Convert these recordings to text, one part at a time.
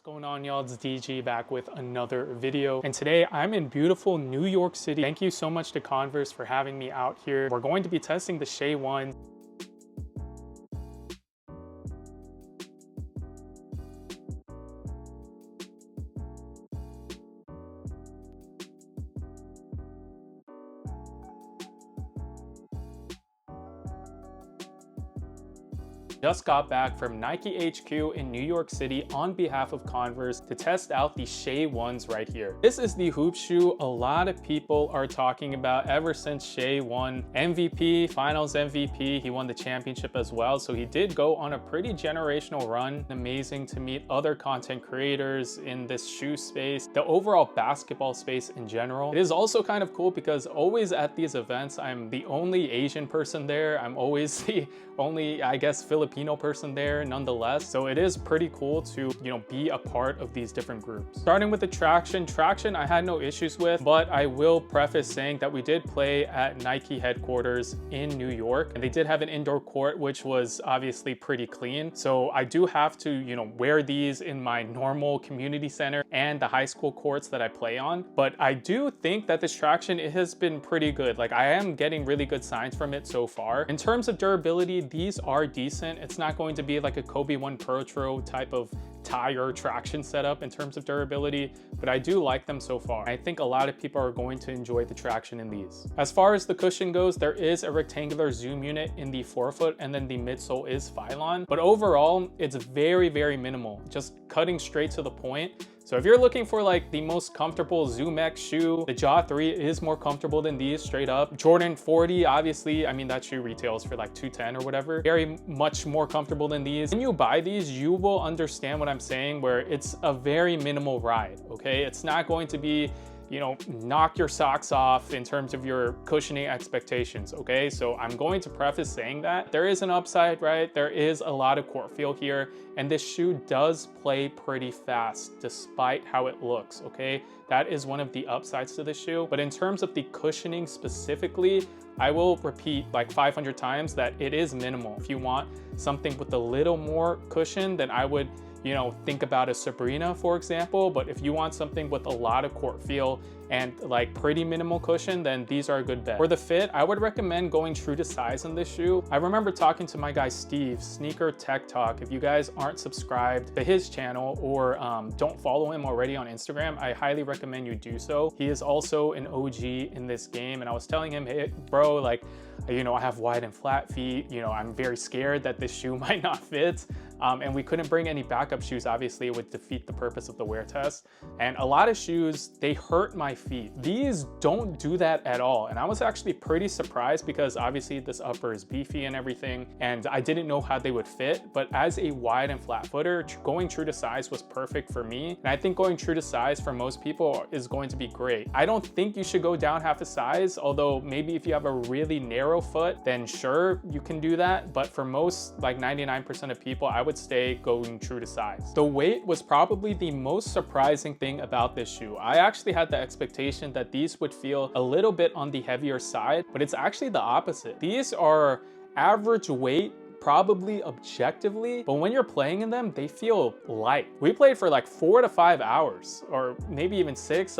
What's going on, y'all? It's DG back with another video, and today I'm in beautiful New York City. Thank you so much to Converse for having me out here. We're going to be testing the SHAI 1. Just got back from Nike HQ in New York City on behalf of Converse to test out the SHAI 1s right here. This is the hoop shoe a lot of people are talking about ever since SHAI won MVP, Finals MVP. He won the championship as well, so he did go on a pretty generational run. Amazing to meet other content creators in this shoe space, the overall basketball space in general. It is also kind of cool because always at these events, I'm the only Asian person there. I'm always the only, I guess, Filipino person there nonetheless. So it is pretty cool to, be a part of these different groups. Starting with the traction I had no issues with, but I will preface saying that we did play at Nike headquarters in New York, and they did have an indoor court, which was obviously pretty clean. So I do have to, wear these in my normal community center and the high school courts that I play on. But I do think that this traction, it has been pretty good. Like, I am getting really good signs from it so far. In terms of durability, these are decent. It's not going to be like a Kobe 1 Pro type of tire traction setup in terms of durability, but I do like them so far. I think a lot of people are going to enjoy the traction in these. As far as the cushion goes, there is a rectangular zoom unit in the forefoot, and then the midsole is Phylon, but overall it's very, very minimal, just cutting straight to the point. So if you're looking for like the most comfortable Zoom X shoe, the Jaw 3 is more comfortable than these straight up. Jordan 40, obviously, I mean, that shoe retails for like $210 or whatever. Very much more comfortable than these. When you buy these, you will understand what I'm saying, where it's a very minimal ride, okay? It's not going to be, knock your socks off in terms of your cushioning expectations, okay? So I'm going to preface saying that there is an upside, right? There is a lot of court feel here, and this shoe does play pretty fast despite how it looks, okay? That is one of the upsides to the shoe. But in terms of the cushioning specifically, I will repeat like 500 times that it is minimal. If you want something with a little more cushion, then I would think about a Sabrina, for example. But if you want something with a lot of court feel and like pretty minimal cushion, then these are a good bet. For the fit, I would recommend going true to size on this shoe. I remember talking to my guy Steve, Sneaker Tech Talk. If you guys aren't subscribed to his channel or don't follow him already on Instagram, I highly recommend you do so. He is also an OG in this game, and I was telling him, hey bro, like, I have wide and flat feet. I'm very scared that this shoe might not fit. And we couldn't bring any backup shoes. Obviously, it would defeat the purpose of the wear test. And a lot of shoes, they hurt my feet. These don't do that at all. And I was actually pretty surprised because obviously this upper is beefy and everything, and I didn't know how they would fit. But as a wide and flat footer, going true to size was perfect for me. And I think going true to size for most people is going to be great. I don't think you should go down half a size, although maybe if you have a really narrow foot, then sure, you can do that. But for most, like 99% of people, I would stay going true to size. The weight was probably the most surprising thing about this shoe. I actually had the expectation that these would feel a little bit on the heavier side, but it's actually the opposite. These are average weight, probably objectively, but when you're playing in them, they feel light. We played for like 4 to 5 hours, or maybe even 6.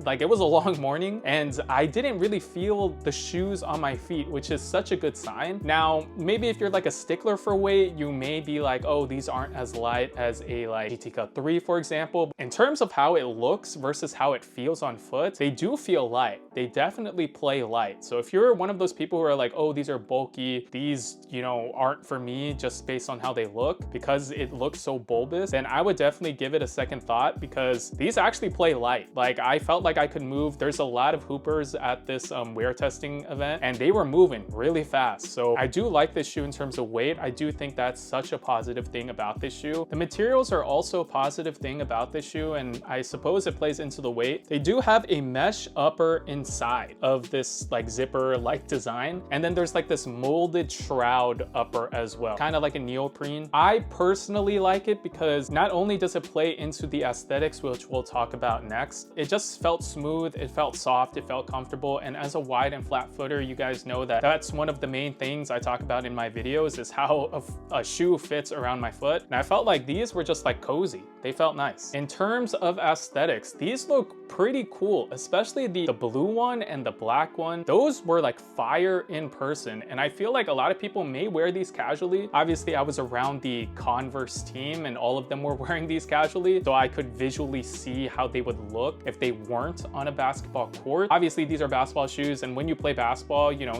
Like, it was a long morning, and I didn't really feel the shoes on my feet, which is such a good sign. Now, maybe if you're like a stickler for weight, you may be like, oh, these aren't as light as a like GT Cut 3, for example. In terms of how it looks versus how it feels on foot, they do feel light. They definitely play light. So if you're one of those people who are like, oh, these are bulky, these, aren't for me just based on how they look, because it looks so bulbous, then I would definitely give it a second thought, because these actually play light. Like, I felt like I could move. There's a lot of hoopers at this wear testing event, and they were moving really fast. So I do like this shoe in terms of weight. I do think that's such a positive thing about this shoe. The materials are also a positive thing about this shoe, and I suppose it plays into the weight. They do have a mesh upper inside of this like zipper like design, and then there's like this molded shroud upper as well, kind of like a neoprene. I personally like it because not only does it play into the aesthetics, which we'll talk about next, it just felt smooth, it felt soft, it felt comfortable. And as a wide and flat footer, you guys know that that's one of the main things I talk about in my videos, is how a shoe fits around my foot. And I felt like these were just like cozy. They felt nice. In terms of aesthetics, these look pretty cool, especially the blue one and the black one. Those were like fire in person, and I feel like a lot of people may wear these casually. Obviously, I was around the Converse team and all of them were wearing these casually, so I could visually see how they would look if they weren't on a basketball court. Obviously, these are basketball shoes, and when you play basketball, you know,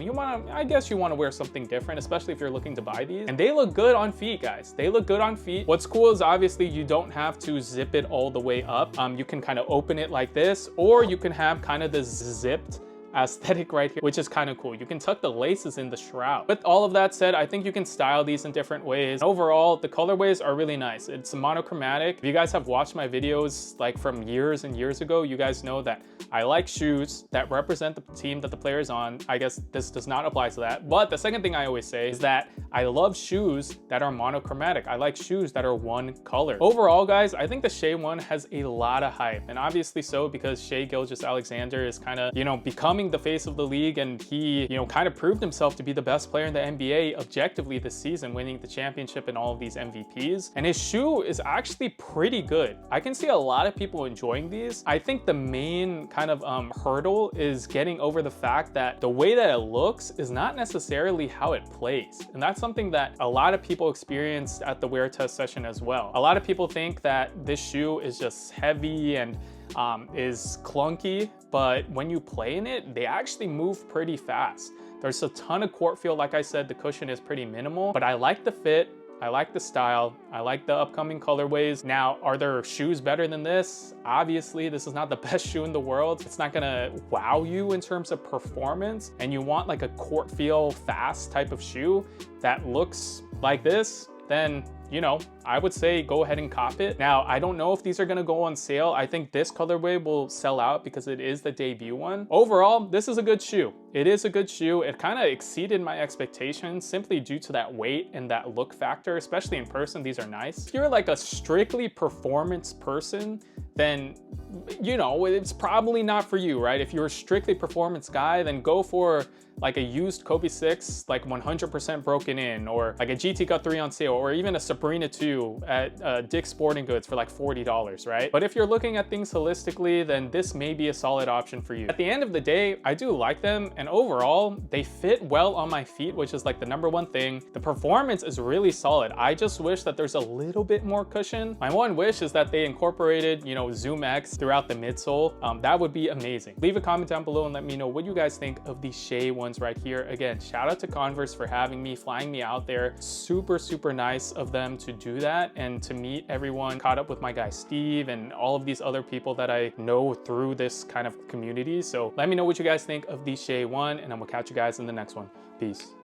I guess you want to wear something different, especially if you're looking to buy these. And they look good on feet, guys. They look good on feet. What's cool is obviously you don't have to zip it all the way up. You can kind of open it like this, or you can have kind of this zipped aesthetic right here, which is kind of cool. You can tuck the laces in the shroud. With all of that said, I think you can style these in different ways. Overall, the colorways are really nice. It's monochromatic. If you guys have watched my videos like from years and years ago, you guys know that I like shoes that represent the team that the player is on. I guess this does not apply to that. But the second thing I always say is that I love shoes that are monochromatic. I like shoes that are one color. Overall, guys, I think the SHAI one has a lot of hype, and obviously so, because Shai Gilgeous-Alexander is kind of, you know, becoming the face of the league, and he, you know, kind of proved himself to be the best player in the NBA objectively this season, winning the championship and all of these MVPs. And his shoe is actually pretty good. I can see a lot of people enjoying these. I think the main kind of hurdle is getting over the fact that the way that it looks is not necessarily how it plays. And that's something that a lot of people experienced at the wear test session as well. A lot of people think that this shoe is just heavy and is clunky, but when you play in it, they actually move pretty fast. There's a ton of court feel. Like I said, the cushion is pretty minimal, but I like the fit. I like the style. I like the upcoming colorways. Now, are there shoes better than this? Obviously, this is not the best shoe in the world. It's not gonna wow you in terms of performance, and you want like a court feel fast type of shoe that looks like this, then, you know, I would say go ahead and cop it. Now, I don't know if these are gonna go on sale. I think this colorway will sell out because it is the debut one. Overall, this is a good shoe. It is a good shoe. It kind of exceeded my expectations simply due to that weight and that look factor, especially in person. These are nice. If you're like a strictly performance person, then, you know, it's probably not for you, right? If you're a strictly performance guy, then go for like a used Kobe 6, like 100% broken in, or like a GT Cut 3 on sale, or even a Sabrina 2 at Dick's Sporting Goods for like $40, right? But if you're looking at things holistically, then this may be a solid option for you. At the end of the day, I do like them, and overall, they fit well on my feet, which is like the #1 thing. The performance is really solid. I just wish that there's a little bit more cushion. My one wish is that they incorporated, you know, Zoom X throughout the midsole. That would be amazing. Leave a comment down below and let me know what you guys think of these SHAI ones right here. Again, shout out to Converse for having me, flying me out there. Super, super nice of them to do that and to meet everyone. Caught up with my guy Steve and all of these other people that I know through this kind of community. So let me know what you guys think of the SHAI one, and I'm gonna catch you guys in the next one. Peace.